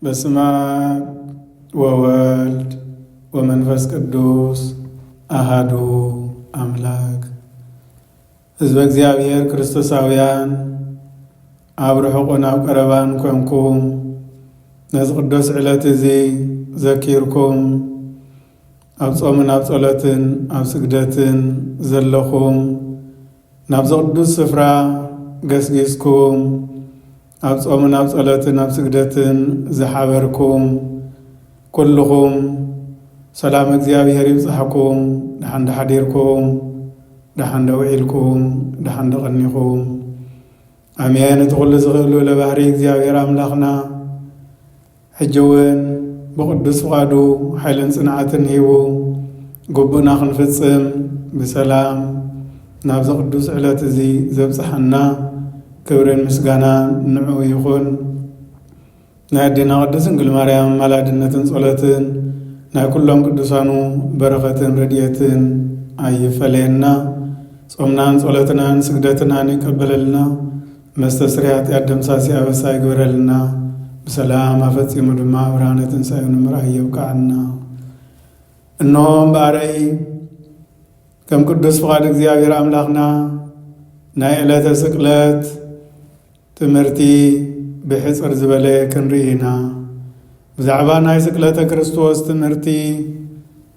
በስመ አብ ወወልድ ወመንፈስ ቅዱስ አሃዱ አምላክ። ሕዝበ እግዚአብሔር ክርስቶሳውያን ኣብ ርሑቕን ኣብ ቀረባን ኮንኩም ነዚ ቅዱስ ዕለት እዚ ዘኪርኩም ኣብ ጾምን ኣብ ጸሎትን ኣብ ስግደትን ዘለኹም ናብዚ ቅዱስ ስፍራ ገስጊስኩም ኣብ ጾምን ኣብ ጸሎትን ኣብ ስግደትን ዝሓበርኩም ኩልኹም ሰላም እግዚአብሔር ይብጽሐኩም። ድሓን ሓዲርኩም ድሓን ውዒልኩም ድሓን ቀኒኹም ኣሜን። እቲ ኩሉ ዝኽእሉ ለባህሪ እግዚአብሔር ኣምላኽና ሕጂ እውን ብቅዱስ ፍቓዱ ሓይልን ጽንዓትን ሂቡ ግቡእና ክንፍጽም ብሰላም ናብዚ ቅዱስ ዕለት እዚ ዘብጽሐና ክብርን ምስጋናን ንዑ ይኹን። ናይ ኣዴና ቅድስት ድንግል ማርያም ማላድነትን ጸሎትን ናይ ኩሎም ቅዱሳኑ በረኸትን ረድኤትን ኣይፈለየና። ጾምናን ጸሎትናን ስግደትናን ይቀበለልና። መስተስርያ ኃጢአት ደምሳሲ ኣበሳ ይግበረልና። ብሰላም ኣፈጺሙ ድማ ብርሃነ ትንሣኤ ንምርኣይ የብቃዕና። እነሆም በአረይ ከም ቅዱስ ፍቓድ እግዚአብሔር ኣምላኽና ናይ ዕለተ ስቅለት ትምህርቲ ብሕፅር ዝበለ ክንርኢና። ብዛዕባ ናይ ስቅለተ ክርስቶስ ትምህርቲ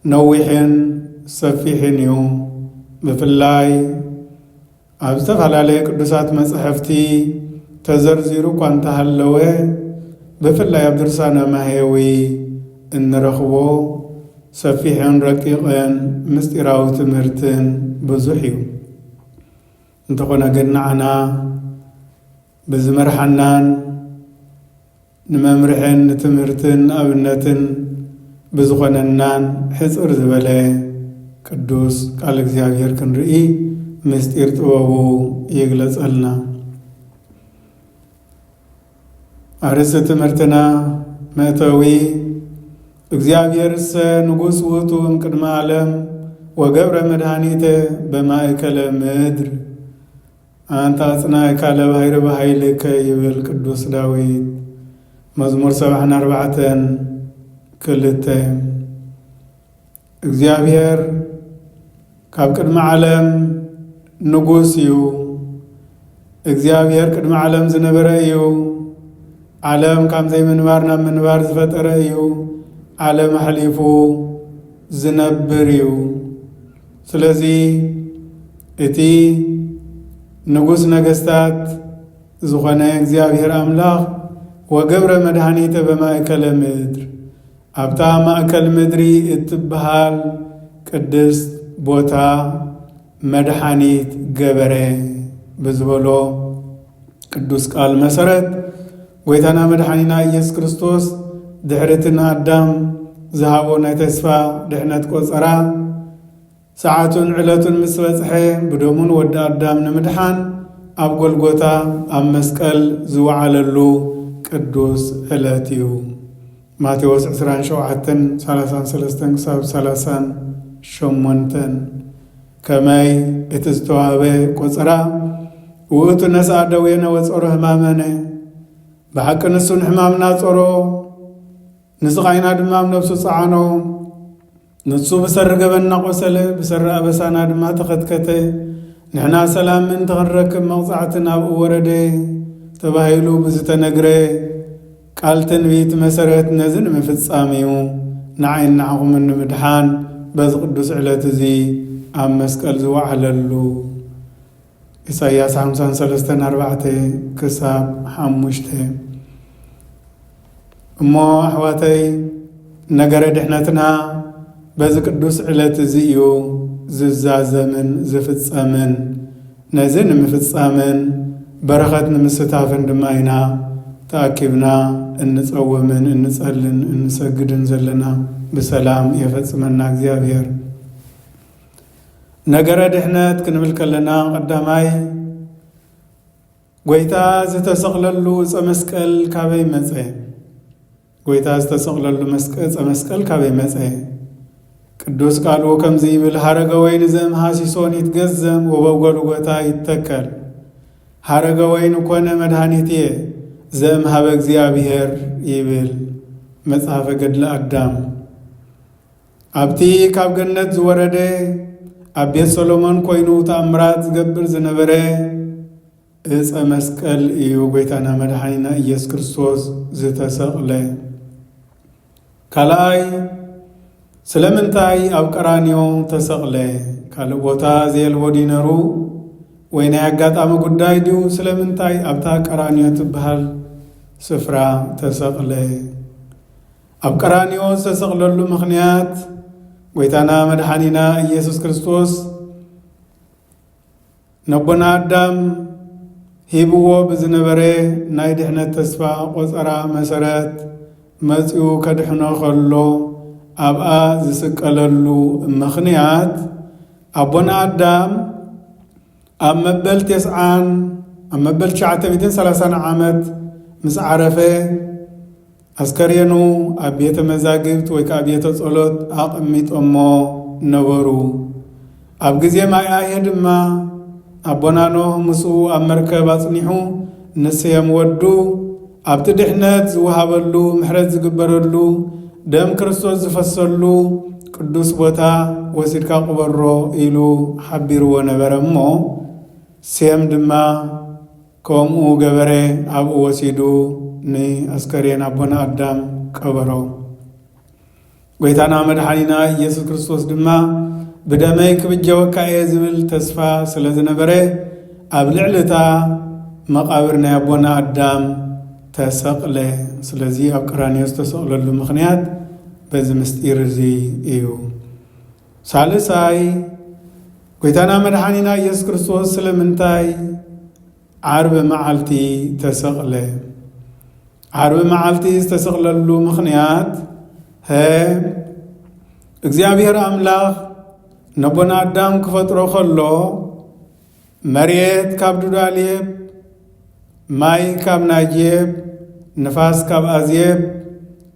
ነዊሕን ሰፊሕን እዩ። ብፍላይ ኣብ ዝተፈላለየ ቅዱሳት መጽሕፍቲ ተዘርዚሩ እኳ እንተሃለወ ብፍላይ ኣብ ድርሳነ ማሄዊ እንረኽቦ ሰፊሕን ረቂቕን ምስጢራዊ ትምህርትን ብዙሕ እዩ። እንተኾነ ግን ንዓና ብዝመርሓናን ንመምርሕን ንትምህርትን ኣብነትን ብዝኾነናን ሕፅር ዝበለ ቅዱስ ቃል እግዚአብሔር ክንርኢ ምስጢር ጥበቡ ይግለጸልና። ኣርእስቲ ትምህርትና መእተዊ እግዚአብሔርሰ ንጉሥ ውእቱ እምቅድመ ዓለም ወገብረ መድኃኒተ በማእከለ ምድር አንተ አጽናዕካ ለባሕር በኃይልከ ይብል ቅዱስ ዳዊት መዝሙር 74:2። እግዚአብሔር ካብ ቅድመ ዓለም ንጉሥ እዩ። እግዚአብሔር ቅድመ ዓለም ዝነበረ እዩ። ዓለም ካብ ዘይምንባር ናብ ምንባር ዝፈጠረ እዩ። ዓለም ኣሕሊፉ ዝነብር እዩ። ስለዚ እቲ ንጉሥ ነገሥታት ዝኾነ እግዚአብሔር ኣምላኽ ወገብረ መድኃኒተ በማእከለ ምድር ኣብታ ማእከል ምድሪ እትበሃል ቅድስት ቦታ መድኃኒት ገበረ ብዝበሎ ቅዱስ ቃል መሰረት ጐይታና መድኃኒና ኢየሱስ ክርስቶስ ድሕሪትና ኣዳም ዝሃቦ ናይ ተስፋ ድሕነት ቆጸራ ሰዓቱን ዕለቱን ምስ በጽሐ ብደሙን ወዲ ኣዳም ንምድሓን ኣብ ጎልጎታ ኣብ መስቀል ዝወዓለሉ ቅዱስ ዕለት እዩ። ማቴዎስ 27:33-38 ከመይ እቲ ዝተዋህበ ቆጸራ ውእቱ ነስአ ደዌነ ወጸሮ ሕማመነ ብሓቂ ንሱን ሕማምና ጸሮ ንስቓይና ድማ ኣብ ነፍሱ ጸዓኖ ንሱ ብሰሪ ገበና ቆሰለ ብሰሪ ኣበሳና ድማ ተኸትከተ ንሕና ሰላምን ተኽንረክብ መቕጻዕትን ኣብኡ ወረደ ተባሂሉ ብዝተነግረ ቃል ትንቢት መሰረት ነዚ ንምፍጻም እዩ ንዓይን ንዓኹም ንምድሓን በዚ ቅዱስ ዕለት እዚ ኣብ መስቀል ዝወዓለሉ ኢሳይያስ 53:4-5 እሞ ኣሕዋተይ ነገረ ድሕነትና በዚ ቅዱስ ዕለት እዚ እዩ ዝዛዘምን ዝፍጸምን። ነዚ ንምፍጻምን በረኸት ንምስታፍን ድማ ኢና ተኣኪብና እንጸውምን እንጸልን እንሰግድን ዘለና። ብሰላም የፈጽመና እግዚአብሔር። ነገረ ድሕነት ክንብል ከለና ቀዳማይ ጐይታ ዝተሰቕለሉ ዕፀ መስቀል ካበይ መጸ? ጐይታ ዝተሰቕለሉ ዕፀ መስቀል ካበይ መጸ? ቅዱስ ቃሉ ከምዚ ይብል ሃረገ ወይን ዘእምሃሲሶን ይትገዘም ወበጎልጎታ ይተከል። ሃረገ ወይን ኮነ መድኃኒትየ ዘእምሃበ እግዚአብሔር ይብል መጽሐፈ ገድለ አዳም ኣብቲ ካብ ገነት ዝወረደ ኣብ ቤት ሰሎሞን ኮይኑ ተኣምራት ዝገብር ዝነበረ ዕፀ መስቀል እዩ ጎይታና መድኃኒና ኢየሱስ ክርስቶስ ዝተሰቕለ። ካልኣይ ስለምንታይ ኣብ ቀራንዮ ተሰቕለ? ካልእ ቦታ ዘየልዎ ዲነሩ ወይ ናይ ኣጋጣሚ ጉዳይ ድዩ? ስለምንታይ ኣብታ ቀራንዮ ትበሃል ስፍራ ተሰቕለ? ኣብ ቀራንዮ ዝተሰቕለሉ ምኽንያት ጎይታና መድኃኒና ኢየሱስ ክርስቶስ ነቦና ኣዳም ሂብዎ ብዝነበረ ናይ ድሕነት ተስፋ ቆፀራ መሰረት መጺኡ ከድሕኖ ከሎ ኣብኣ ዝስቀለሉ ምኽንያት ኣቦና ኣዳም ኣብ መበል 930 ዓመት ምስ ዓረፈ ኣስከሬኑ ኣብ ቤተ መዛግብት ወይ ከዓ ቤተ ጸሎት ኣቐሚጦሞ ነበሩ። ኣብ ግዜ ማይኣየ ድማ ኣቦና ኖህ ምስኡ ኣብ መርከብ ኣጽኒሑ ንስየም ወዱ ኣብቲ ድሕነት ዝወሃበሉ ምሕረት ዝግበረሉ ደም ክርስቶስ ዝፈሰሉ ቅዱስ ቦታ ወሲድካ ቁበሮ ኢሉ ሓቢርዎ ነበረ እሞ ስየም ድማ ከምኡ ገበረ ኣብኡ ወሲዱ ንኣስከሬን ኣቦና ኣዳም ቀበሮ። ጎይታና መድኃኒና ኢየሱስ ክርስቶስ ድማ ብደመይ ክብጀወካ እየ ዝብል ተስፋ ስለ ዝነበረ ኣብ ልዕልታ መቃብር ናይ ኣቦና ኣዳም ተሰቕለ። ስለዚ ኣብ ቀራንዮ ዝተሰቕለሉ ምኽንያት በዚ ምስጢር እዚ እዩ። ሳልሳይ ጎይታና መድኃኒና ኢየሱስ ክርስቶስ ስለምንታይ ዓርቢ መዓልቲ ተሰቕለ? ዓርቢ መዓልቲ ዝተሰቕለሉ ምኽንያት እግዚአብሔር ኣምላኽ ነቦና ኣዳም ክፈጥሮ ከሎ መሬት ካብ ዱዳልየብ፣ ማይ ካብ ናጅየብ፣ ንፋስ ካብ ኣዝየብ፣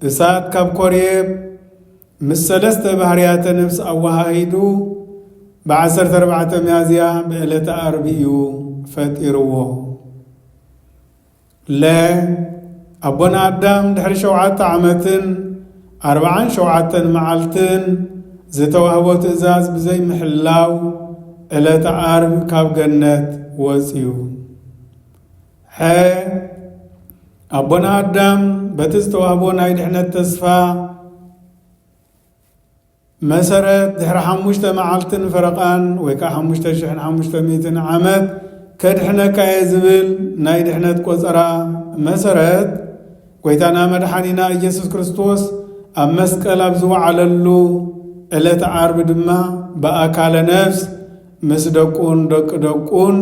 እሳት ካብ ኮርየብ ምስ 3 ባህርያተ ነፍሲ ኣዋሃሂዱ ብ14 ሚያዝያ ብዕለተ ዓርቢ እዩ ፈጢርዎ። ኣቦና ኣዳም ድሕሪ 7 ዓመትን 47 መዓልትን ዝተዋህቦ ትእዛዝ ብዘይ ምሕላው ዕለተ ዓርብ ካብ ገነት ወፂኡ። ኣቦና ኣዳም በቲ ዝተዋህቦ ናይ ድሕነት ተስፋ መሰረት ድሕሪ 5 መዓልትን ፈረቓን ወይ ከዓ 5500 ዓመት ከድሕነካ እየ ዝብል ናይ ድሕነት ቆፀራ መሰረት ጎይታና መድኃኒና ኢየሱስ ክርስቶስ ኣብ መስቀል ኣብ ዝወዓለሉ ዕለተ ዓርቢ ድማ ብኣካለ ነፍስ ምስ ደቁን ደቂ ደቁን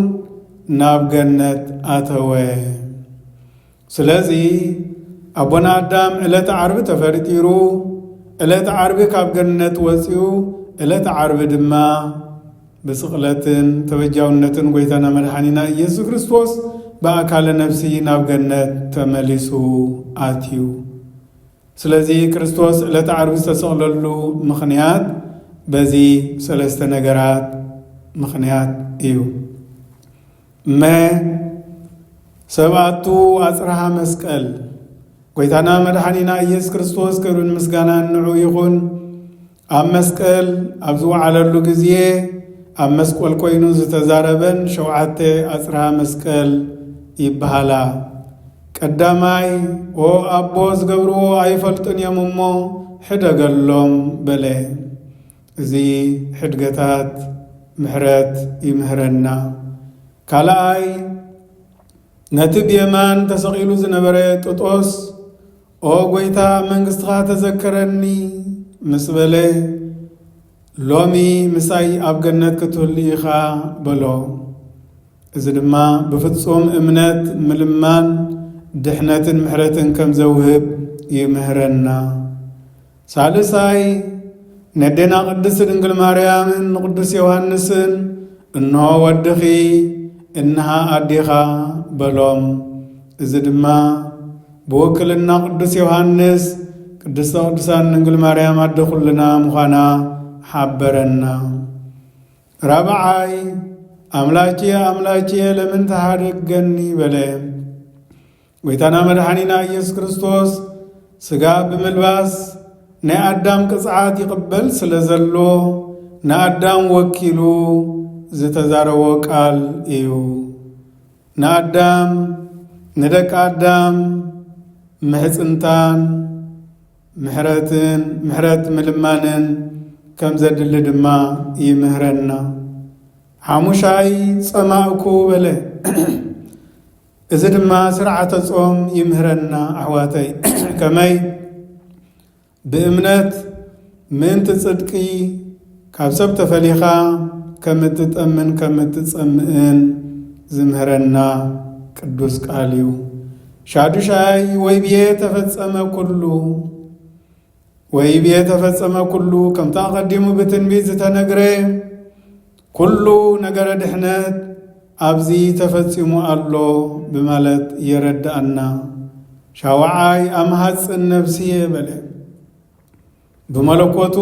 ናብ ገነት ኣተወ። ስለዚ ኣቦና ኣዳም ዕለተ ዓርቢ ተፈጢሩ፣ ዕለተ ዓርቢ ካብ ገነት ወፂኡ፣ ዕለተ ዓርቢ ድማ ብስቕለትን ተበጃውነትን ጎይታና መድኃኒና ኢየሱስ ክርስቶስ ብኣካለ ነፍሲ ናብ ገነት ተመሊሱ ኣትዩ። ስለዚ ክርስቶስ ዕለተ ዓርቢ ዝተሰቕለሉ ምኽንያት በዚ 3 ነገራት ምኽንያት እዩ። ሰብኣቱ ኣጽርሃ መስቀል ጎይታና መድኃኒና ኢየሱስ ክርስቶስ ክብርን ምስጋናን ንዑ ይኹን። ኣብ መስቀል ኣብ ዝወዓለሉ ጊዜ ኣብ መስቀል ኮይኑ ዝተዛረበን 7 ኣጽርሃ መስቀል ይበሃላ። ቀዳማይ ኦ ኣቦ ዝገብርዎ ኣይፈልጡን እዮም እሞ ሕደገሎም በለ። እዚ ሕድገታት ምሕረት ይምህረና። ካልኣይ ነቲ ብየማን ተሰቒሉ ዝነበረ ጥጦስ ኦ ጎይታ መንግሥትኻ ተዘከረኒ ምስ በለ ሎሚ ምሳይ ኣብ ገነት ክትህሉ ኢኻ በሎ። እዚ ድማ ብፍጹም እምነት ምልማን ድሕነትን ምሕረትን ከም ዘውህብ ይምህረና። ሳልሳይ ነዴና ቅድስት ድንግል ማርያምን ቅዱስ ዮሐንስን እንሆ ወድኺ እንሃ ኣዴኻ በሎም። እዚ ድማ ብወክልና ቅዱስ ዮሐንስ ቅድስተ ቅዱሳን ድንግል ማርያም ኣደ ኩልና ምዃና ሓበረና። ራብዓይ ኣምላኪየ ኣምላኪየ ለምን ተሃደገኒ በለ። ጎይታና መድኃኒና ኢየሱስ ክርስቶስ ስጋ ብምልባስ ናይ አዳም ቅጽዓት ይቅበል ስለዘሎ ንአዳም ወኪሉ ዝተዛረቦ ቃል እዩ። ንአዳም ንደቂ አዳም ምሕጽንታን ምሕረት ምልማንን ከም ዘድሊ ድማ ይምህረና። ሓሙሻይ ጸማእኩ በለ። እዚ ድማ ስርዓተ ጾም ይምህረና ኣሕዋተይ። ከመይ ብእምነት ምእንቲ ጽድቂ ካብ ሰብ ተፈሊኻ ከም እትጠምን ከም እትጸምእን ዝምህረና ቅዱስ ቃል እዩ። ሻዱሻይ ወይብየ ተፈጸመ ኩሉ ከምታ ቀዲሙ ብትንቢት ዝተነግረ ኩሉ ነገረ ድሕነት ኣብዚ ተፈጺሙ ኣሎ ብማለት የረዳአና። ሻውዓይ ኣምሃጽን ነፍስየ በለ። ብመለኮቱ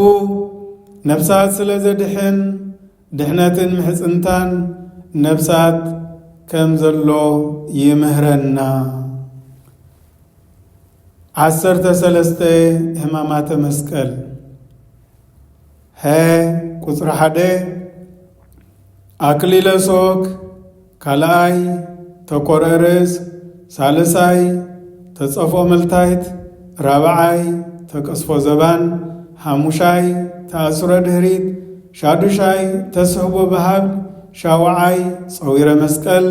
ነፍሳት ስለ ዘድሕን ድሕነትን ምሕጽንታን ነፍሳት ከም ዘሎ ይምህረና። 13 ሕማማተ መስቀል ቁጽሪ 1 አክሊለ ሶክ፣ ካልኣይ ተኰርዐ ርእስ፣ ሳልሳይ ተጸፍኦ መልታይት፣ ራብዓይ ተቀስፎ ዘባን፣ ሓሙሻይ ተኣስሮ ድህሪት፣ ሻዱሻይ ተስሕቦ በሃብ፣ ሻውዓይ ጸዊረ መስቀል፣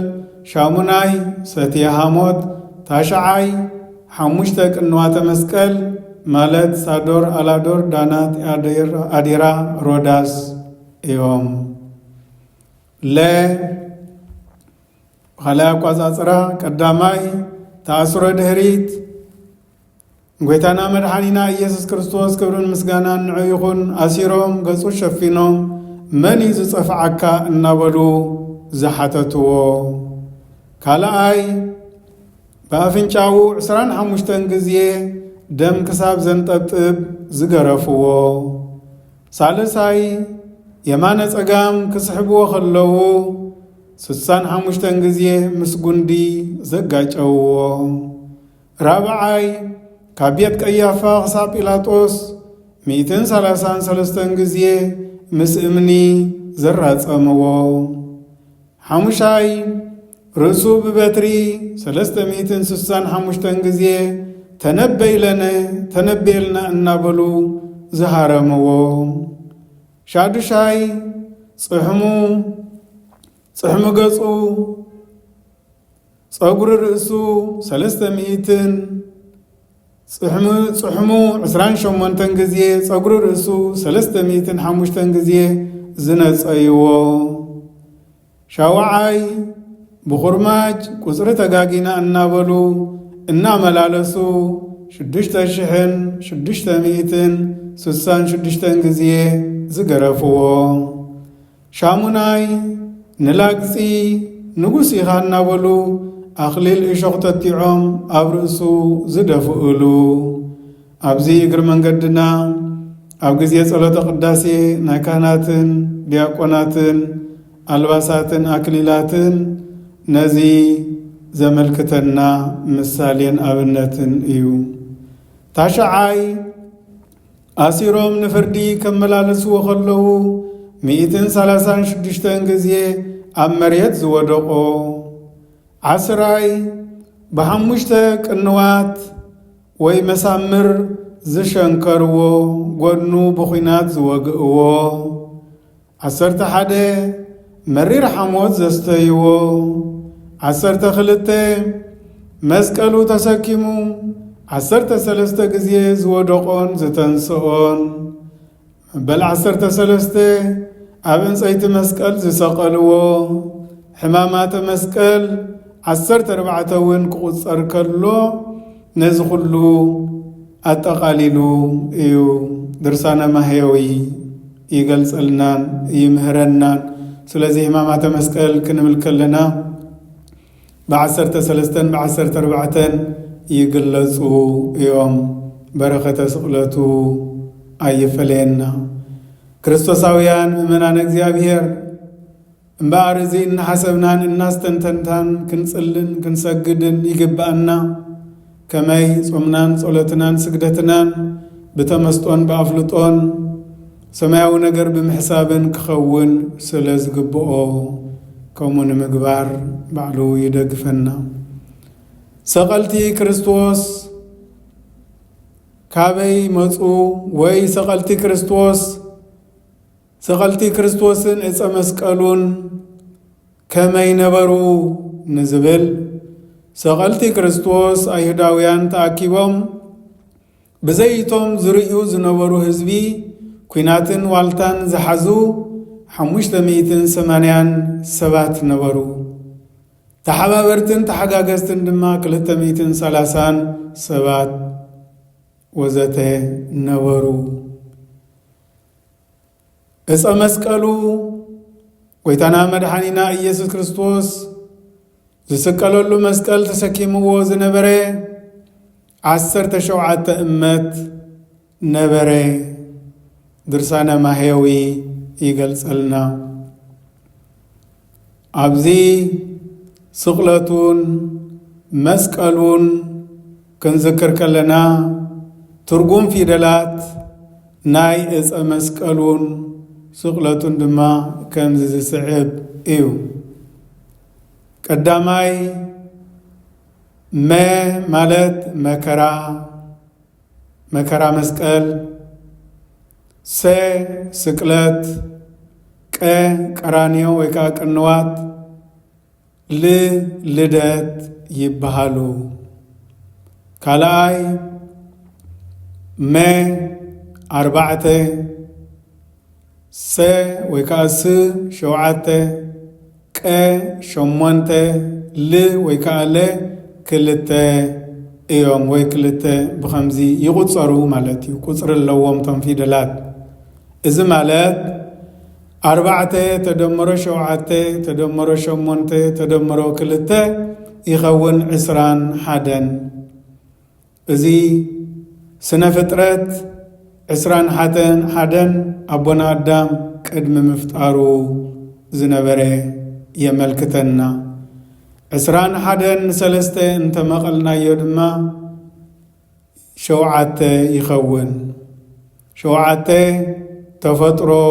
ሻሙናይ ሰትየ ሃሞት፣ ታሽዓይ 5 ቅንዋተ መስቀል ማለት ሳዶር፣ አላዶር፣ ዳናት፣ አዲራ፣ ሮዳስ እዮም። ካልኣይ ኣቋጻጽራ ቀዳማይ ተኣስሮ ድህሪት ጐይታና መድኃኒና ኢየሱስ ክርስቶስ ክብርን ምስጋናን ንዑ ይኹን ኣሲሮም ገጹ ሸፊኖም መን እዩ ዝጸፍዓካ እናበሉ ዝሓተትዎ። ካልኣይ በአፍንጫው 25 ጊዜ ደም ክሳብ ዘንጠብጥብ ዝገረፍዎ። ሳልሳይ የማነ ጸጋም ክስሕብዎ ኸለዉ 65 ጊዜ ምስ ጉንዲ ዘጋጨውዎ። ራብዓይ ካብ ቤት ቀያፋ ክሳብ ጲላጦስ 133 ጊዜ ምስ እምኒ ዘራጸምዎ። ሓሙሻይ ርእሱ ብበትሪ 365 ጊዜ ተነበየልና እናበሉ ዝሃረምዎ። ሻዱሻይ ጽሕሙ ገጹ ጸጉሪ ርእሱ 300 ጽሕሙ 28 ጊዜ ጸጉሪ ርእሱ 305 ጊዜ ዝነጸይዎ። ሻውዓይ ብኹርማጅ ቁጽሪ ተጋጊና እናበሉ እናመላለሱ 6666 ጊዜ ዝገረፍዎ። ሻሙናይ ንላግጺ ንጉስ ኢኻ እናበሉ ኣኽሊል እሾኽ ተቲዖም ኣብ ርእሱ ዝደፍእሉ። ኣብዚ እግሪ መንገድና ኣብ ጊዜ ጸሎተ ቅዳሴ ናይ ካህናትን ዲያቆናትን ኣልባሳትን ኣክሊላትን ነዚ ዘመልክተና ምሳሌን ኣብነትን እዩ። ታሽዓይ ኣሲሮም ንፍርዲ ከመላለስዎ ኸለዉ 136 ጊዜ ኣብ መሬት ዝወደቆ። 10ይ ብ5 ቅንዋት ወይ መሳምር ዝሸንከርዎ ጐድኑ ብኹናት ዝወግእዎ። 11 መሪር ሓሞት ዘስተይዎ። 12 መስቀሉ ተሰኪሙ 13 ጊዜ ዝወደቆን ዝተንስኦን። በል 13 ኣብ ዕንፀይቲ መስቀል ዝሰቐልዎ። ሕማማተ መስቀል 14 እውን ክቝጸር ከሎ ነዚ ኹሉ ኣጠቓሊሉ እዩ ድርሳነ ማህየዊ ይገልጸልናን ይምህረናን። ስለዚህ ሕማማተ መስቀል ክንብል ከለና ብ13 ብ14 ይግለጹ እዮም። በረኸተ ስቕለቱ ኣይፈለየና። ክርስቶሳውያን ምእመናን እግዚአብሔር እምበኣር እዚ እናሓሰብናን እናስተንተንታን ክንጽልን ክንሰግድን ይግባአና። كماي صمنان صلتنان سجدتنان بتمسطون بأفلطون سماو نجر بمحسابن كخون سلز قبؤو كومون مقبار بعلو يدقفنا سقلتي كريستوس كابي مصو وي سقلتي كريستوسن إذا مسكالون كما ينبرو نزبل سقلتي كريستوس أيهداويان تأكيبهم بزيتهم زريو زنبرو هزبي كويناتن والتان زحزو 587 نبرو تحبابرتن تحقاقستن دما 237 وزته نبرو إذا مسكالو ويتانا مدحانينا إيسوس كريستوس زسكالو اللو مسكال تسكيمو زنبري 17 أمت نبري درسانا ماهيوي يقلص لنا أبزي سقلتون مسكالون كنذكر كلنا ترجم في دلات ناي إذا مسكالون سقلتون دما كم زي صعب إيو قداماي ما مالت مكرا مسكال سي سقلت قرانيو ويكا قنوات لدت يبهالو كالاي ما 4 سي ويكا شوعته شمونته ويكا كلته ايوم ويكلته بخمزي يقصروا مالتي قصر اللوم تنفيدلات إذا مالت 4 تدمرو 7 تدمرو 8 تدمرو كلته يخون 21 إذي سنة فترة 21 أبونا آدم قدم مفتارو زنبري يملكتنا 21 سلسته انت مقلنا يدما 7 يخون 7 تفطرو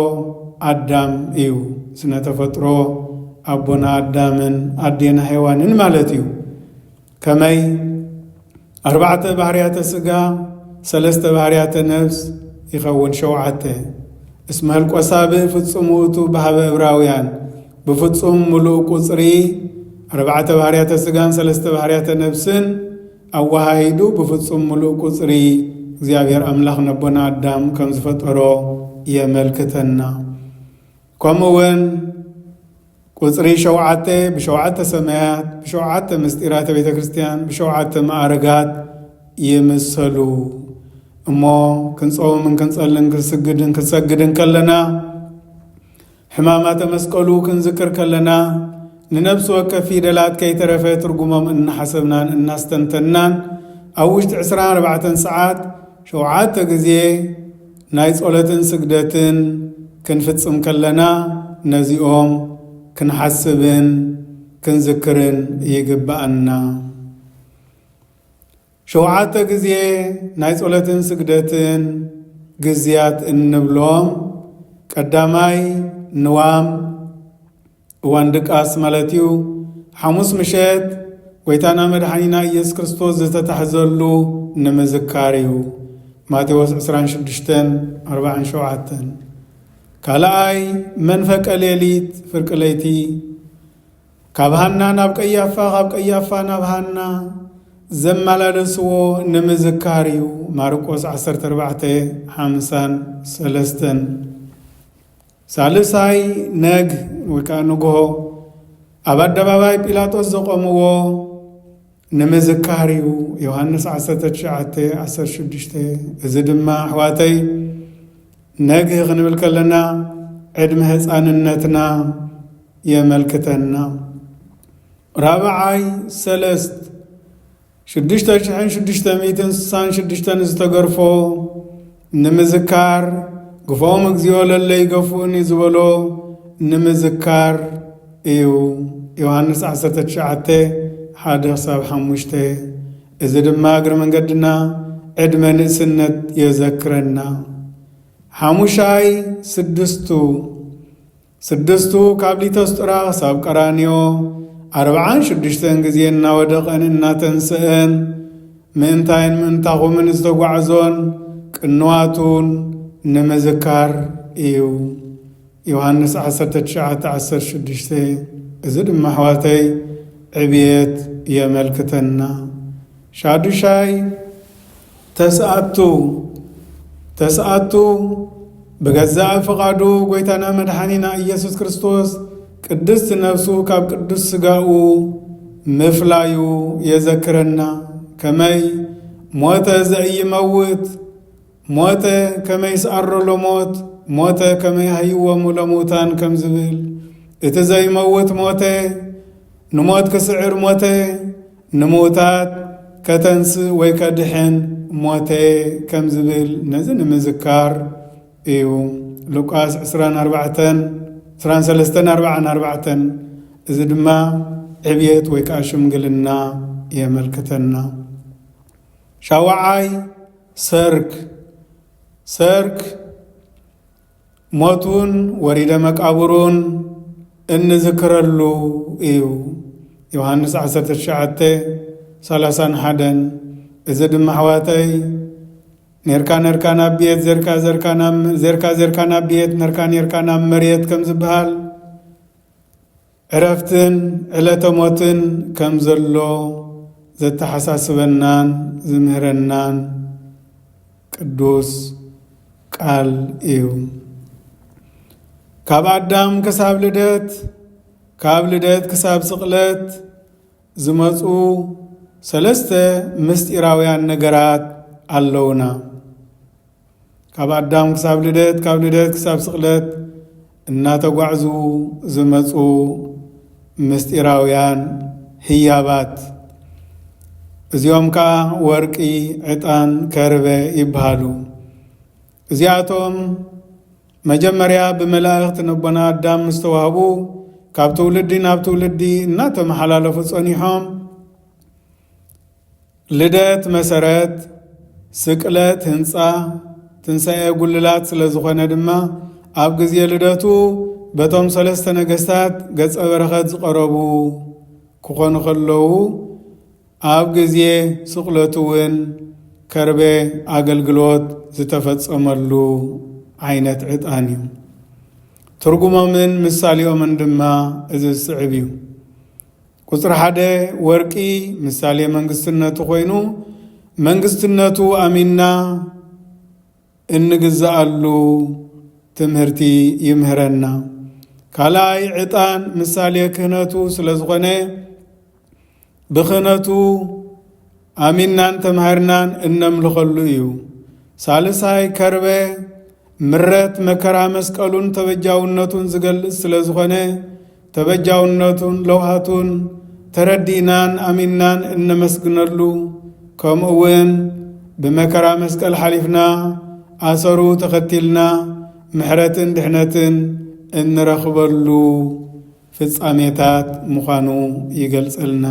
آدم إيو سنة تفطرو أبونا آدمن أدينا حيوانن مالتيو كماي 4 بحريات السقا 3 بحريات النفس يخون 7 اسمها القصابة فتصموتو بحب إبراويان بفتصم ملوك قصري 4 بحريات السقا 3 بحريات النفسن أوهايدو بفتصم ملوك قصري እግዚአብሔር አምላክ ነቦና አዳም ከም ዝፈጠሮ የመልክተና ከምውን ቁጽሪ 7 ብ7 ሰማያት ብ7 ምስጢራት ቤተ ክርስቲያን ብ7 ማዕረጋት የመሰሉ እሞ ክንጾምን ክንጸልን ክንሰግድን ከለና ሕማማተ መስቀሉ ክንዝክር ከለና ንነብስ ወከፍ ፊደላት ከይተረፈ ትርጉሞም እናሐሰብናን እናስተንተናን أوجت 24 ساعات 7 ጊዜ ናይ ጸሎትን ስግደትን ክንፍጽም ከለና ነዚኦም ክንሐስብን ክንዝክርን ይግባአና 7 ጊዜ ናይ ጸሎትን ስግደትን ግዚያት እንብሎም ቀዳማይ ንዋም ዋንድቃስ ማለትዩ ሐሙስ ምሸት ويتانا مدحانينا إيسوس كريستوس زتتحزلو نمزكاريو ماتيوس 26:47 كالاي منفق ليليت فرق ليتي كابهانا ناب قيافا نابهانا زمالادسو نمزكاريو ماركوس 14:53 سالساي نج وكانوغو أبدباباي بيلاطوس زقومو نمزكاريو يوحنس 19:16 إذا دما حواتي نجي غنبل كلنا عدم هزاننتنا يملكتنا رابعاي سلست 6,666 استغرفو نمزكار قفوم اكزيو للي يقفوني زولو نمزكار يوحنس 19:1-5 እዚ ድማ እግረ መንገድና ዕድመ ንእስነት የዘክረና። ሓሙሻይ ስድስቱ ካብ ሊቶስጥራ ክሳብ ቀራንዮ 46 ግዜ እናወደቐን እናተንስአን ምእንታይን ምእንታኹምን ዝተጓዕዞን ቅንዋቱን ንምዝካር እዩ። ዮሐንስ 19:16 እዚ ድማ ኣሕዋተይ ዕብየት የመልክተና። ሻዱሻይ ተስኣቱ ብገዛእ ፍቓዱ ጐይታና መድኃኒና ኢየሱስ ክርስቶስ ቅድስቲ ነፍሱ ካብ ቅዱስ ሥጋኡ ምፍላዩ የዘክረና። ከመይ ሞተ ዘኢይመውት ሞተ ከመይ ስኣረሎ ሞተ ከመይ ሃይዎሙ ለሙታን ከም ዝብል እቲ ዘይመውት ሞተ ንሞት ክስዕር ሞተ ንምውታት ከተንስእ ወይ ከድሕን ሞተ ከም ዝብል ነዚ ንምዝካር እዩ። ሉቃስ 23:44 እዚ ድማ ዕብየት ወይ ከዓ ሽምግልና የመልክተና። ሻውዓይ ሰርክ ሞቱን ወሪደ መቃብሩን እንዝክረሉ እዩ። ዮሐንስ 19:31 እዚ ድማ ኣሕዋተይ ኔርካ ናብ ቤት ዘርካ ናብ ቤት ነርካ ናብ መሬት ከም ዝበሃል ዕረፍትን ዕለተ ሞትን ከም ዘሎ ዘተሓሳስበናን ዝምህረናን ቅዱስ ቃል እዩ። ካብ ኣዳም ክሳብ ልደት ካብ ልደት ክሳብ ስቕለት ዝመፁ 3 ምስጢራውያን ነገራት ኣለውና። ካብ ኣዳም ክሳብ ልደት ካብ ልደት ክሳብ ስቕለት እናተጓዕዙ ዝመፁ ምስጢራውያን ህያባት እዚኦም ከዓ ወርቂ፣ ዕጣን፣ ከርቤ ይበሃሉ። እዚኣቶም መጀመርያ ብመላእኽቲ ንቦና ኣዳም ዝተዋህቡ ካብ ትውልዲ ናብ ትውልዲ እናተመሓላለፉ ጸኒሖም ልደት መሰረት፣ ስቅለት ህንፃ፣ ትንሣኤ ጉልላት ስለ ዝኾነ ድማ ኣብ ጊዜ ልደቱ በቶም 3 ነገሥታት ገጸ በረኸት ዝቐረቡ ክኾኑ ከለዉ ኣብ ጊዜ ስቕለቱ እውን ከርቤ ኣገልግሎት ዝተፈጸመሉ ዓይነት ዕጣን እዩ። ትርጉሞምን ምሳሌኦምን ድማ እዚ ዝስዕብ እዩ። ቁፅሪ 1 ወርቂ ምሳሌ መንግስትነቱ ኮይኑ መንግስትነቱ ኣሚንና እንግዛኣሉ ትምህርቲ ይምህረና። ካልኣይ ዕጣን ምሳሌ ክህነቱ ስለ ዝኾነ ብክህነቱ ኣሚንናን ተማሂርናን እነምልኸሉ እዩ። ሳልሳይ ከርቤ ምረት መከራ መስቀሉን ተበጃውነቱን ዝገልጽ ስለ ዝኾነ ተበጃውነቱን ለውሃቱን ተረዲእናን ኣሚንናን እነመስግነሉ ከምኡውን ብመከራ መስቀል ሓሊፍና ኣሰሩ ተኸቲልና ምሕረትን ድሕነትን እንረኽበሉ ፍጻሜታት ምዃኑ ይገልጸልና።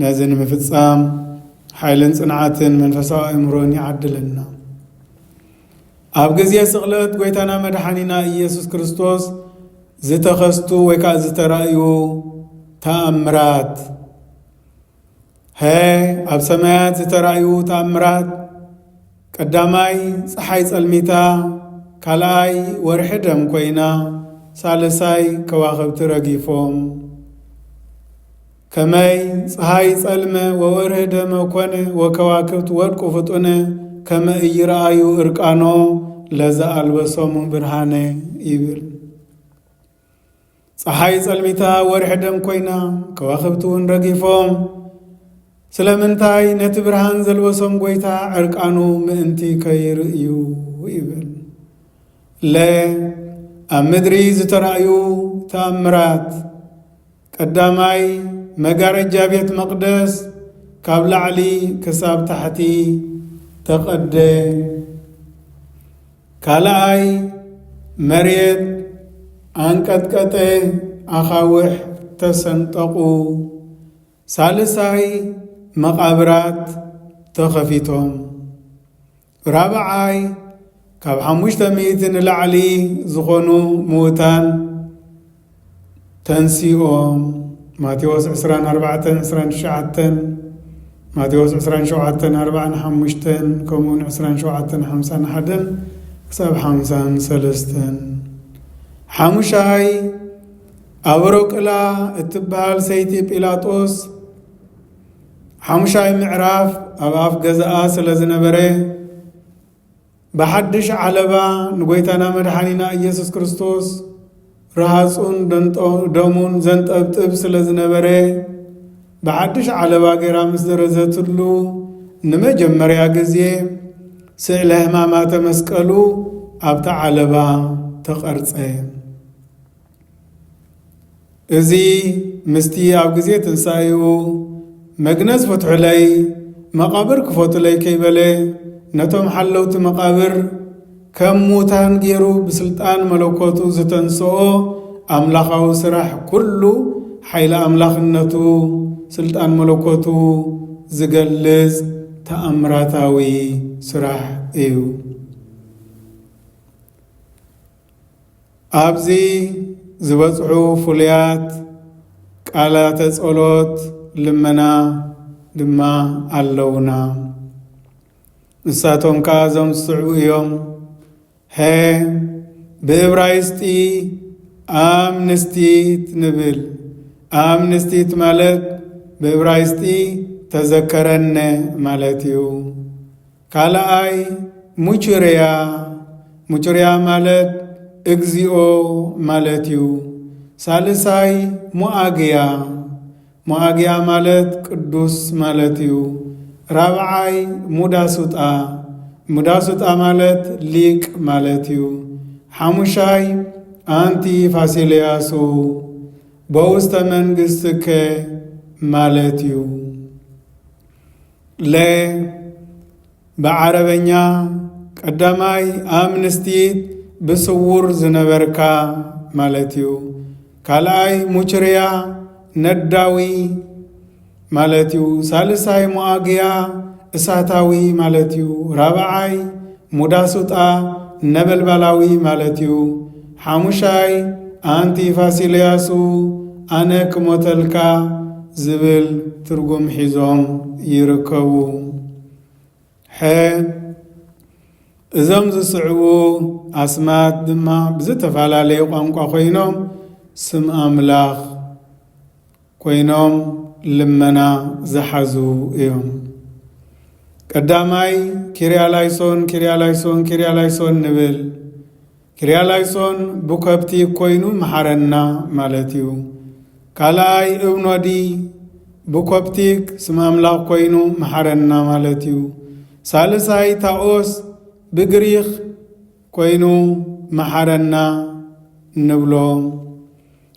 ነዚ ንምፍጻም ሓይልን ጽንዓትን መንፈሳዊ ኣእምሮን ይዓድለና። ኣብ ጊዜ ስቕለት ጐይታና መድኃኒና ኢየሱስ ክርስቶስ ዝተኸስቱ ወይ ከዓ ዝተራእዩ ተኣምራት ኣብ ሰማያት ዝተራእዩ ተኣምራት ቀዳማይ ፀሓይ ጸልሚታ፣ ካልኣይ ወርሒ ደም ኮይና፣ ሳልሳይ ከዋኽብቲ ረጊፎም ከመይ ፀሓይ ጸልመ ወወርሒ ደመ ኮነ ወከዋክብት ወድቁ ፍጡነ ከመ ኢይረአዩ እርቃኖ ለዘአልበሶሙ ብርሃነ ይብል። ፀሓይ ጸልሚታ ወርሒ ደም ኮይና ከዋኽብቲ እውን ረጊፎም ስለምንታይ ነቲ ብርሃን ዘልበሶም ጐይታ ዕርቃኑ ምእንቲ ከይርእዩ ይብል። ኣብ ምድሪ ዝተራእዩ ተኣምራት ቀዳማይ መጋረጃ ቤት መቕደስ ካብ ላዕሊ ክሳብ ታሕቲ ተቐደ፣ ካልኣይ መሬት መቃብራት ተኸፊቶም ራብዓይ ካብ 500 ንላዕሊ ዝኾኑ ምውታን ተንሲኦም ማቴዎስ 24:29 ማቴዎስ 27:45 ከምኡውን 27:51 ክሳብ 53 ሓሙሻይ ኣብ ሮቅላ እትበሃል ሰይቲ ጲላጦስ ሓሙሻይ ምዕራፍ ኣብ ኣፍ ገዛኣ ስለ ዝነበረ بحدش علبا نقويتنا مدحانينا إيسوس كريستوس رهاسون دمون زنت أبتب سلزنبري بحدش علبا غيرا مصدرزتلو نمجمر يا غزيه سئله ما تمسكلو أبتا علبا تقرصه ازي مستي أب غزيه تنسايو مغنز فتح لي مقابر كفوت لي كيبلي نتوم حلوت مقابر كم موتان غيرو بسلطان ملكوتو زتنسو أملاخو سرح كله حيل أملاخنتو سلطان ملكوتو زغلز تأمراتاوي سرح ايو أبزي زبصعو فليات قالات ጸሎት لمنا دما اللونا نساتهم كازم سعو يوم هي بإبرايستي آمنستيت نبل آمنستيت مالت بإبرايستي تذكرن مالتيو كالا آي مجريا مالت اغزيو مالتيو سالساي مؤاغيا مالت قدوس مالتيو رابعاي مداسوتا مالت ليك مالتيو حموشاي أنتي فاسيلياسو بوست منغستك مالتيو لي بعربنيا قداماي آمنستيت بصور زنبركا مالتيو كالاي مجريا نداوي مالتيو سالساي مؤاغيا اساتاوي مالتيو رابعاي مداسوتا نبلبلاوي مالتيو حموشاي أنتي فاسيلياسو أنا كموتلكا زبل ترقم حزوم يركبو إذن زسعو أسمات دما بزتفعلا ليقامقا خوينوم سم أملاخ خوينوم لمنا زحزو إيوم قداماي كريالايسون نبل كريالايسون بوكبتي كوينو محرنا مالتيو كالاي ابنودي بوكبتيك سماملا كوينو محرنا مالتيو سالساي تاوس بغريخ كوينو محرنا نبلو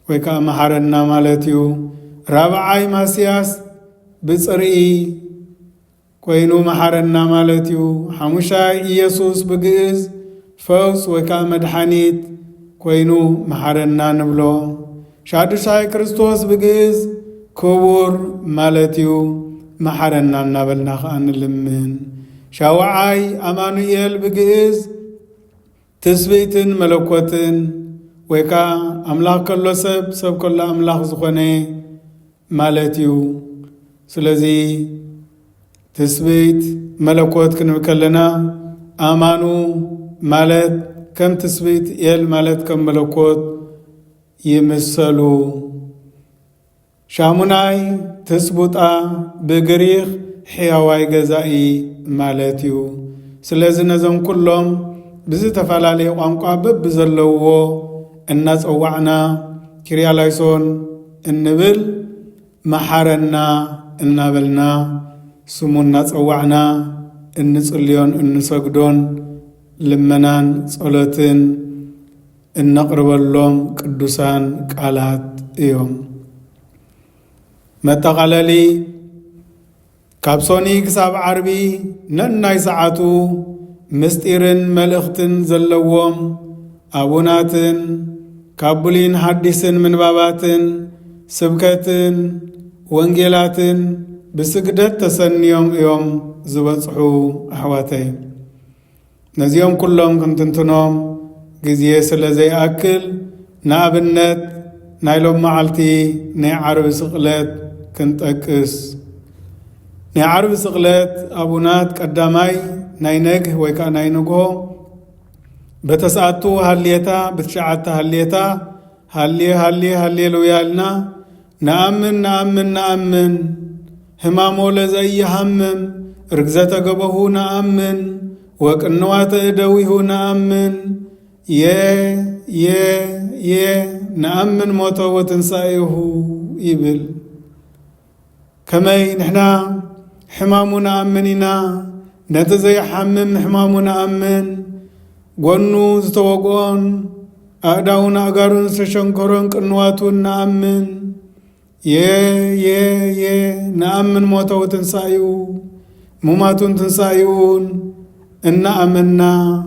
ويكا محرنا مالتيو رابعاي ماسياس بصرئي كوينو محرنا مالتيو حموشاي إيسوس بغز فوس ويكا مدحانيت كوينو محرنا نبلو شادشاي كريستوس بغز كبور مالتيو محرنا نبلنا خان لمن شاوعاي أمانوئيل بغز تسبيتن ملكوتن ويكا أملاك كله سب كله أملاك زخوني مالتيو سلازي تسبيت ملكوت كنبكلنا آمانو مالت كم تسبيت إيل مالت كم ملكوت يمثلو شاموناي تسبوتا بغريخ حياواي غزائي مالتيو سلازي نزم كلهم بزي تفعلالي وانقوا ببزلوو الناس أوعنا كريالايسون النبل محارنا النابلنا سمونا صوعنا النصليون النسجدون لمنان صلاتين النقرب اللهم قدوسان قالات يوم متقللي كابسوني كساب عربي نناي ساعتو مستيرن ملختن زلوم أبوناتن كابولين حديثن من باباتن سبكتن وانجيلاتن بسجدت تسنيهم يوم زبصحو أحواتي نزيهم كلهم كنتنتنهم جزيه سلزي أكل نابنت نايلوم معلتي نعرب سقلت كنت أكس نعرب سقلت أبونات قدامي ناينج ويكا ناينجو بتسعتو هاليتا بتشعت هاليتا هالي لويالنا نأمن همامو لزي همم ركزة قبه نأمن وكنوات إدويه نأمن نأمن موتو وتنسائه يبل كمي نحنا حمامنا أمننا نتزي حمم حمامنا أمن قنو زتوقون أداونا أقارون سشنكرون كنواتون نأمن نأمن موتو تنسايو مماتون تنسايون إن أمنا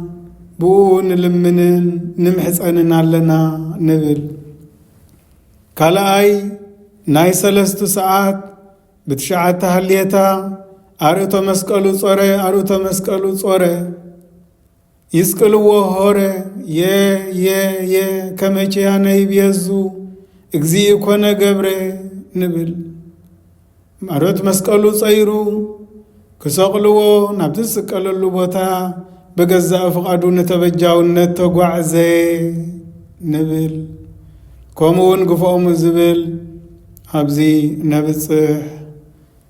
بون لمنن نمحس أننا لنا نبل كالاي ناي 3 ساعات بتشعت هاليتا أريتو مسكالو صوري يسكلو هوري كميشي هاني بيزو اكزي كونا قبري نبل أريت مسكالو صيرو كساقلو نبتسكالو اللبوتا بقزا فقادو نتبجاو نتقوع زي نبل كومون قفوم الزبل هبزي نبتصح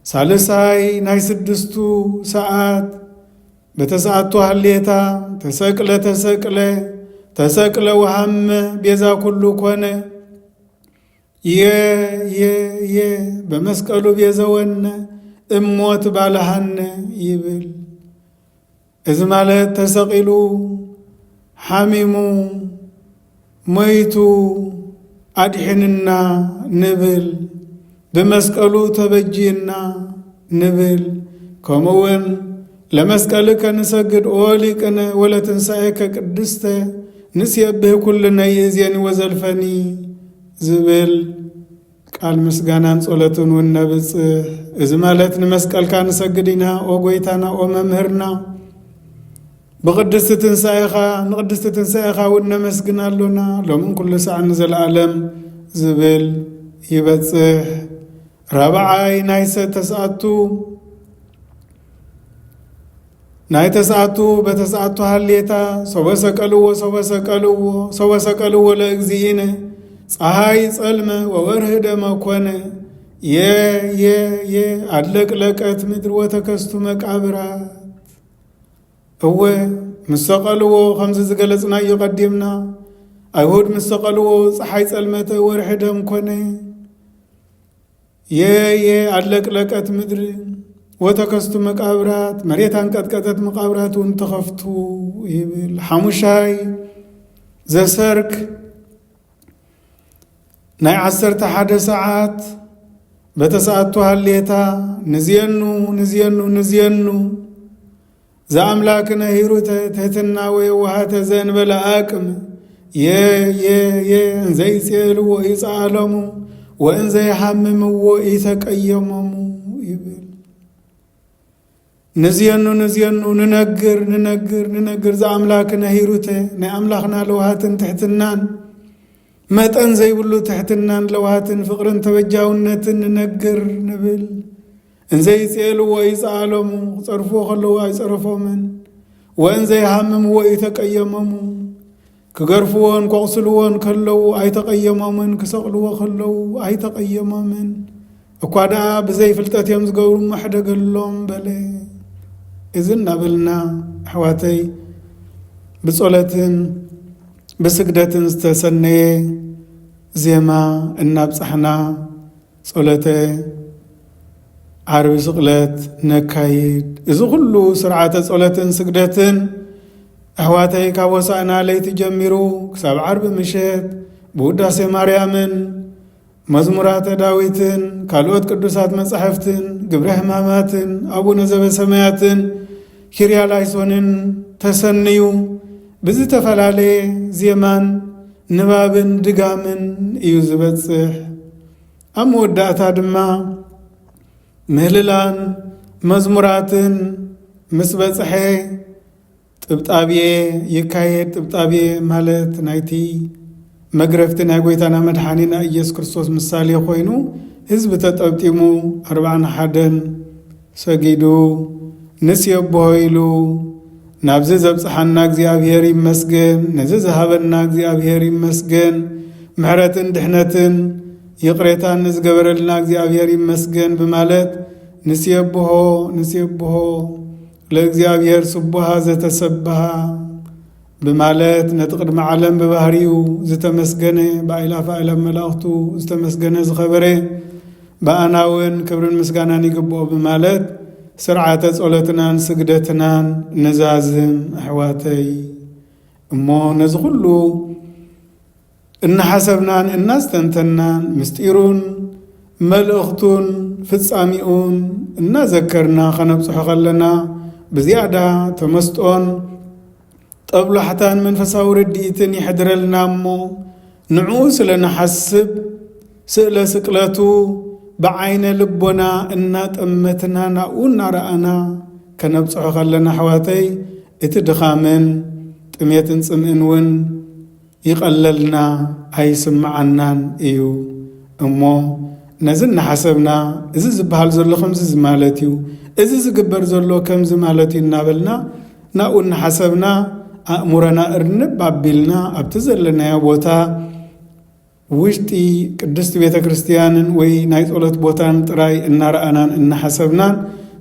سالساي ناي 6 ساعات بتسعتو هاليتا تسكله وهم بيزا كله كونه بمسكلو بيزاون اموت بالهن يبل إذ مالت تسقلو حميمو ميتو أدحننا نبل بمسكلو تبجينا نبل كمون لمسكلك نسجد أوليكنا ولا تنساك قدسته نسيبه كلنا يزيني وزلفني زبل قال مسغانان صلاتون والنبص إذ مالت نمسكل كان سجدنا أو قويتنا أو ممهرنا بقدست تنسايخا ونمسكنا لنا لو من كل ساعة نزل العالم زبل يبصح رابعاي نايسة تسعتو بتسعتو هاليتا سوى سكلو لأجزيين ፀሐይ ጸልመ ወወርህ ደመ ኮነ አድለቅለቀት ምድር ወተከስቱ መቃብራት እወ ምሰቀልዎ ከምዚ ዝገለጽና እየቀዲምና አይሁድ ምሰቀልዎ ፀሐይ ጸልመተ ወርህ ደም ኮነ አድለቅለቀት ምድር ወተከስቱ መቃብራት መሬት አንቀጥቀጠት መቃብራቱን ተኸፍቱ ይብል ሐሙሻይ ዘሰርክ ናይ 11 ሰዓት በተሰዓቱ ሃሌታ ንዝየኑ ዘአምላክነ ሂሩተ ትሕትና ወየዋሃተ ዘንበለ አቅም እንዘይጼልዎ ይጻለሙ ወእንዘይሐምምዎ ይተቀየመሙ ይብል ንዝየኑ ንነግር ዘአምላክነ ሂሩተ ናይ አምላኽና ለዋሃትን ትሕትናን መጠን ዘይብሉ ትሕትናን ለዋሃትን ፍቅርን ተበጃውነትን ንነግር ንብል እንዘይጼልዎ ይጻለሙ ጸርፎ ከለዉ አይጸረፎምን ወእንዘይሐምምዎ ይተቀየመሙ ክገርፍዎን ኮቕስልዎን ከለዉ አይተቀየመምን ክሰቕልዎ ከለዉ አይተቀየመምን እኳ ደኣ ብዘይ ፍልጠት እዮም ዝገብሩ መሕደገሎም በለ እዚ እናበልና ኣሕዋተይ ብጸሎትን بسجدتن استسنى زيما النبصحنا صلاته عرب سقلت نكايد إذا كله سرعة صلاتن سجدتن أحواتي كوسعنا ليت جمرو كسب عرب مشيت بودا مريمن مزمورات داويتن كالوت قدوسات مصحفتن جبر هماماتن أبونا زب سماياتن كريا لايسونن تسنيو بزي تفلالي زيمان نبابن دقامن إيو زبتصح أم وداتا دما ምህልላን መዝሙራትን ምስ በጽሐ ጥብጣብየ ይካየድ። ጥብጣብየ ማለት ናይቲ መግረፍቲ ናይ ጎይታና መድኃኒና ኢየሱስ ክርስቶስ ምሳሌ ኮይኑ ህዝቢ ተጠብጢሙ 41 ሰጊዱ ንስየብሖ ኢሉ ናብዚ ዘብጽሐና እግዚአብሔር ይመስገን፣ ነዚ ዝሃበና እግዚአብሔር ይመስገን፣ ምሕረትን ድሕነትን ይቕሬታን ዝገበረልና እግዚአብሔር ይመስገን በማለት ንስየብሖ ለእግዚአብሔር ስቡሃ ዘተሰብሃ በማለት ነቲ ቅድመ ዓለም በባህሪው ዝተመስገነ በአእላፍ አእላፍ መላእኽቱ ዝተመስገነ ዝኸበረ በአናውን ክብርን ምስጋናን ይግብኦ በማለት ስርዓተ ጸሎትናን ስግደትናን ንዛዝም ኣሕዋተይ እሞ ነዚ ኩሉ እናሓሰብናን እናስተንተናን ምስጢሩን መልእኽቱን ፍጻሚኡን እናዘከርና ኸነብጽሖ ኸለና ብዝያዳ ተመስጦን ጠብላሕታን መንፈሳዊ ርድኢትን ይሕድረልና እሞ ንዑ ስለ ንሓስብ ስእለ ስቅለቱ بعين لبنا إن تمتنا ناؤنا رأنا كنبصح خلنا حواتي اتدخامن تميتن سمئنون يقللنا أي سمعنا إيو أمو نزلنا حسبنا إذا زبهال زلو خمس زمالتيو إذا زقبر زلو كم زمالتي نابلنا ناؤنا حسبنا أأمرنا إرنب بابلنا أبتزلنا يا بوتا وشتي قدست بيت كريستيانن وي ناي ጸሎት ቦታን ጥራይ እናራአናን እናሐሰብናን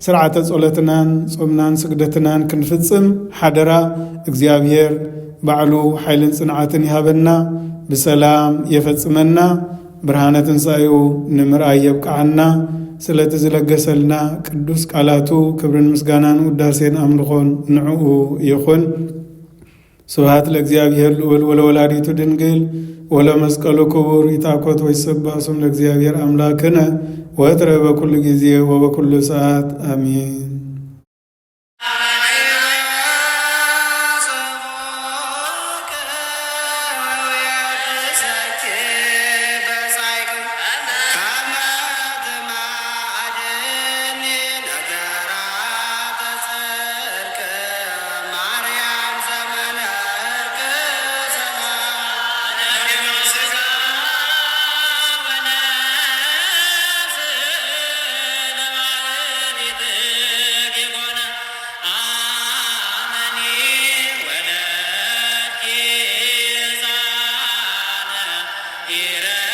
ስርዓተ ጸሎትናን ጾምናን ስግደትናን ክንፍጽም ሓደራ እግዚአብሔር ባዕሉ ኃይልን ጽንዓትን ይሃበና በሰላም ይፈጽመና ብርሃነ ትንሣኤኡ ንምርአይ ይብቃዓና ስለተዝለገሰልና ቅዱስ ቃላቱ ክብርን ምስጋናን ውዳሴን አምልኾን ንዑኡ ይኹን ስብሐት ለእግዚአብሔር ወለወላዲቱ ድንግል ولمسقل كبور يتاكوت ويسباسم لእግዚአብሔር አምላክነ ወትረ በኩሉ ጊዜ ወበኩሉ ሰዓት አሜን። Yeah.